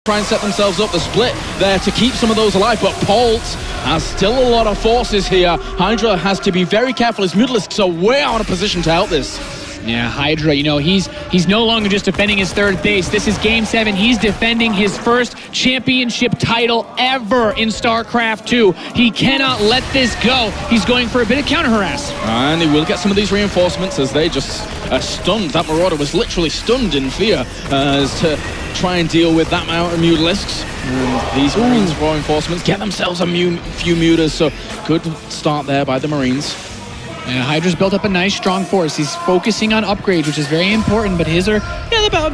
try and set themselves up the split there to keep some of those alive, but Polt has still a lot of forces here. Hydra has to be very careful. His Mutalisks are way out of position to help this. Yeah, Hydra, you know, he's no longer just defending his third base. This is Game 7. He's defending his first championship title ever in StarCraft 2. He cannot let this go. He's going for a bit of counter-harass. And he will get some of these reinforcements as they just stunned. That Marauder was literally stunned in fear as to try and deal with that amount of Mutalisks. And these Marines reinforcements get themselves a few Mutas, so good start there by the Marines. And Hydra's built up a nice, strong force. He's focusing on upgrades, which is very important, but his are,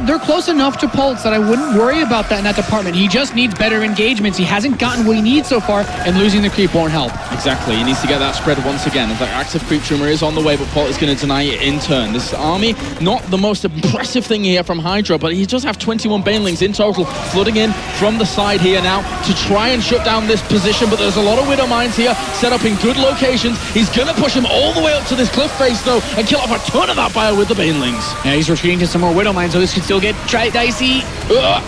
they're close enough to Polt's that I wouldn't worry about that in that department. He just needs better engagements. He hasn't gotten what he needs so far, and losing the creep won't help. Exactly. He needs to get that spread once again. As that active creep tumor is on the way, but Polt is going to deny it in turn. This army, not the most impressive thing here from Hydra, but he does have 21 Banelings in total, flooding in from the side here now to try and shut down this position, but there's a lot of Widow Mines here, set up in good locations. He's going to push him all the way up to this cliff face, though, and kill off a ton of that bio with the Banelings. Yeah, he's retreating to some more Widow Mines, so this could still get dicey.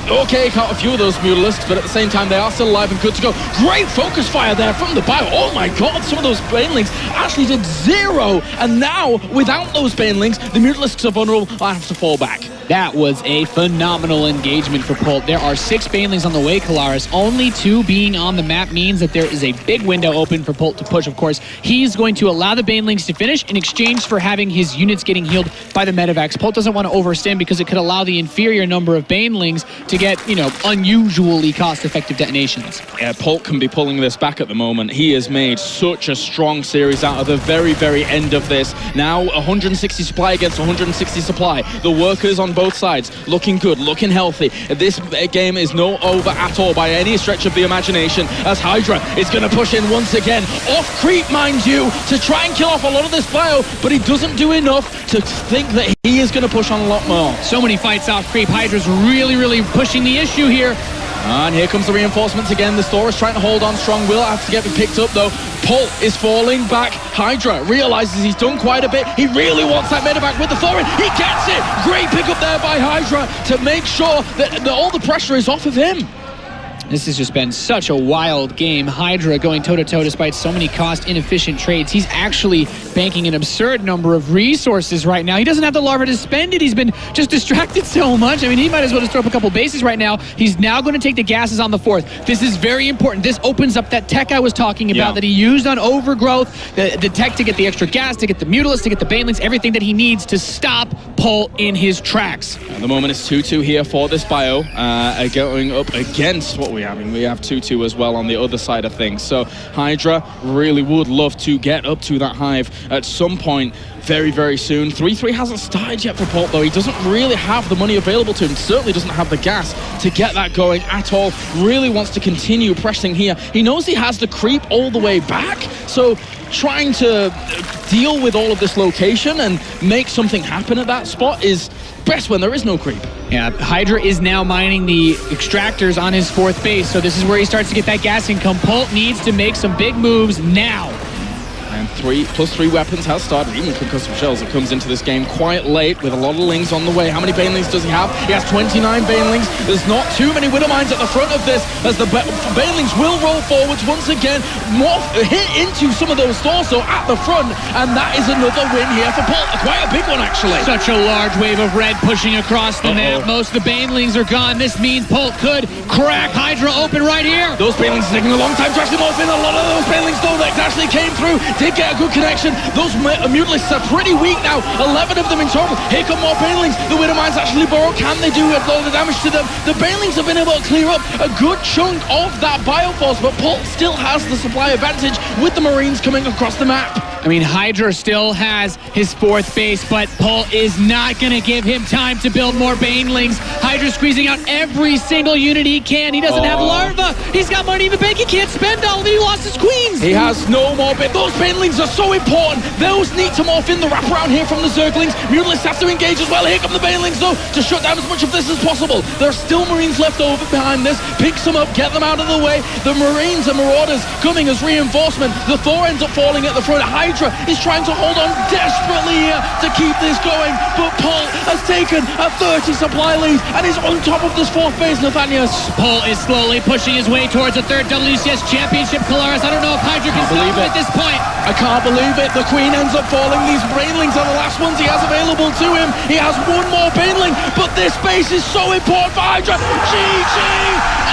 Okay, caught a few of those Mutalisks, but at the same time, they are still alive and good to go. Great focus fire there from the bio. Oh my god, some of those Banelings actually did 0, and now, without those Banelings, the Mutalisks are vulnerable. I have to fall back. That was a phenomenal engagement for Polt. There are 6 Banelings on the way, Kalaris. Only 2 being on the map means that there is a big window open for Polt to push, of course. He's going to allow the Banelings to finish in exchange for having his units getting healed by the medevacs. Polt doesn't want to overstand because it could allow the inferior number of Banelings to get, unusually cost-effective detonations. Yeah, Polt can be pulling this back at the moment. He has made such a strong series out of the very, very end of this. Now 160 supply against 160 supply. The workers on both sides looking good, looking healthy. This game is no over at all by any stretch of the imagination, as Hydra is going to push in once again. Off creep, mind you, to try and kill off a lot of this bio, but he doesn't do enough to think that he is going to push on a lot more. So many fights off creep. Hydra's really pushing the issue here. And here comes the reinforcements again. The Store is trying to hold on strong. Will have to get picked up though. Polt is falling back. Hydra realizes he's done quite a bit. He really wants that medevac with the Thorin. He gets it. Great pickup there by Hydra to make sure that all the pressure is off of him. This has just been such a wild game. Hydra going toe-to-toe despite so many cost-inefficient trades. He's actually banking an absurd number of resources right now. He doesn't have the larva to spend it. He's been just distracted so much. I mean, he might as well just throw up a couple bases right now. He's now going to take the gases on the 4th. This is very important. This opens up that tech I was talking about that he used on Overgrowth, the tech to get the extra gas, to get the Mutalisks, to get the Banelings, everything that he needs to stop Polt in his tracks. At the moment, it's 2-2 here for this bio, going up against what we have 2-2 as well on the other side of things. So Hydra really would love to get up to that hive at some point very, very soon. 3-3 hasn't started yet for Polt, though. He doesn't really have the money available to him. Certainly doesn't have the gas to get that going at all. Really wants to continue pressing here. He knows he has the creep all the way back, so trying to deal with all of this location and make something happen at that spot is best when there is no creep. Yeah, Hydra is now mining the extractors on his 4th base, so this is where he starts to get that gas income. Polt needs to make some big moves now. And 3+3 weapons has started, even concussive shells. It comes into this game quite late with a lot of Lings on the way. How many Banelings does he have? He has 29 Banelings. There's not too many Widow Mines at the front of this, as the Banelings will roll forwards once again, hit into some of those stores, so at the front, and that is another win here for Polt. Quite a big one, actually. Such a large wave of red pushing across the map. Most of the Banelings are gone. This means Polt could crack Hydra open right here. Those Banelings are taking a long time to actually morph in. A lot of those Banelings, though, that actually came through. Did get a good connection. Those Mutalisks are pretty weak now. 11 of them in total. Here come more Banelings. The Widow Mines actually burrow. Can they do a lot of damage to them? The Banelings have been able to clear up a good chunk of that bioforce, but Polt still has the supply advantage with the Marines coming across the map. I mean, Hydra still has his 4th base, but Polt is not going to give him time to build more Banelings. Hydra squeezing out every single unit he can. He doesn't have larva. He's got money in the bank. He can't spend all of it. He lost his queens. He has no more. Those Banelings are so important. Those need to morph in the wraparound here from the Zerglings. Mutalisks have to engage as well. Here come the Banelings, though, to shut down as much of this as possible. There are still Marines left over behind this. Picks them up, get them out of the way. The Marines and Marauders coming as reinforcement. The Thor ends up falling at the front. Hydra Hydra is trying to hold on desperately here to keep this going, but Polt has taken a 30 supply lead and is on top of this fourth phase, Nathanius. Polt is slowly pushing his way towards a third WCS championship. Kalaris, I don't know if Hydra can stop him at this point. I can't believe it. The Queen ends up falling. These Brainlings are the last ones he has available to him. He has one more Baneling, but this base is so important for Hydra. GG!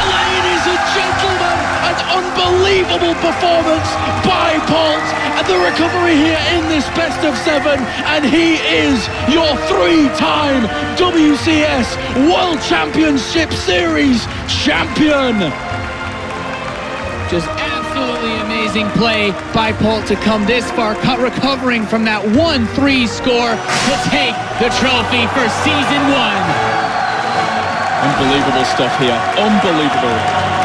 Ladies and gentlemen, an unbelievable performance by Polt, and the recovery here in this best of 7, and he is your 3-time WCS World Championship Series champion. Just absolutely amazing play by Polt to come this far, recovering from that 1-3 score to take the trophy for Season 1. Unbelievable stuff here, unbelievable.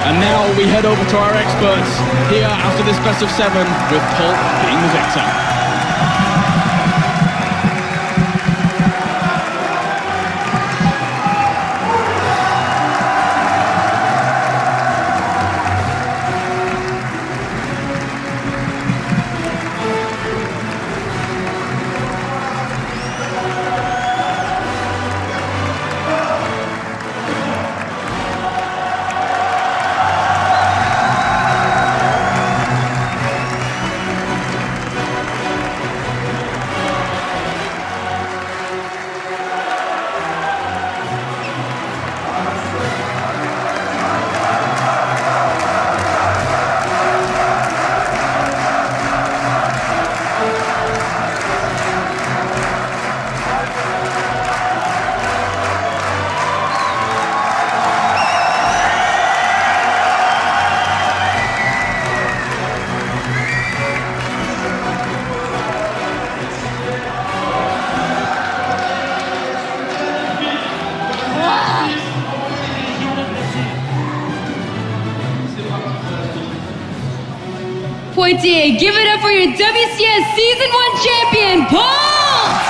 And now we head over to our experts here after this best of 7 with Polt being the victor. Poitiers, give it up for your WCS Season 1 champion, Polt!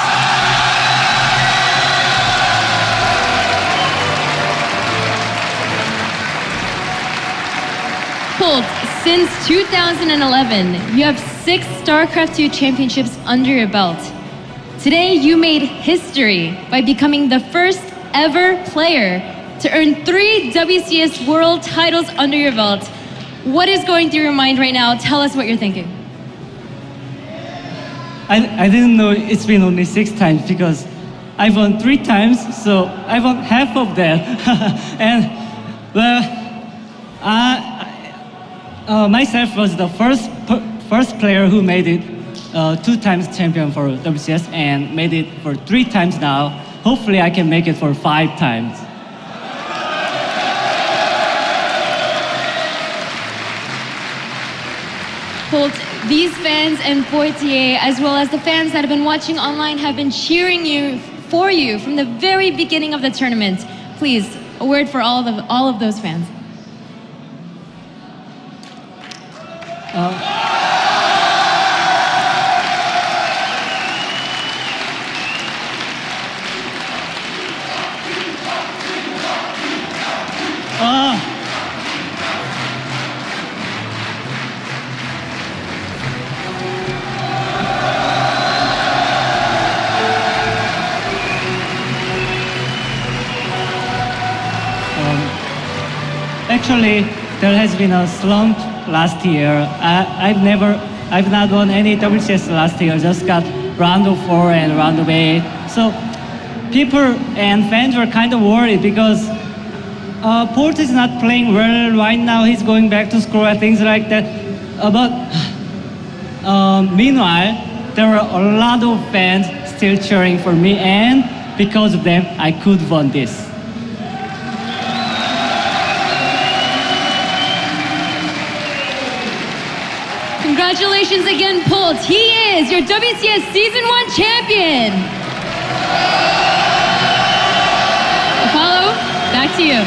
Polt, since 2011, you have 6 StarCraft 2 championships under your belt. Today, you made history by becoming the first ever player to earn 3 WCS World titles under your belt. What is going through your mind right now? Tell us what you're thinking. I didn't know it's been only 6 times because I've won 3 times, so I won half of that. And well, myself was the first player who made it 2 times champion for WCS and made it for 3 times now. Hopefully I can make it for 5 times. Polt, these fans in Poitiers, as well as the fans that have been watching online, have been cheering for you from the very beginning of the tournament. Please, a word for all of those fans. Actually, there has been a slump last year. I've not won any WCS last year. Just got round of 4 and round of 8. So people and fans were kind of worried because Polt is not playing well right now. He's going back to school and things like that. But meanwhile, there were a lot of fans still cheering for me, and because of them, I could win this. Congratulations again, Polt. He is your WCS Season 1 champion. Apollo, back to you.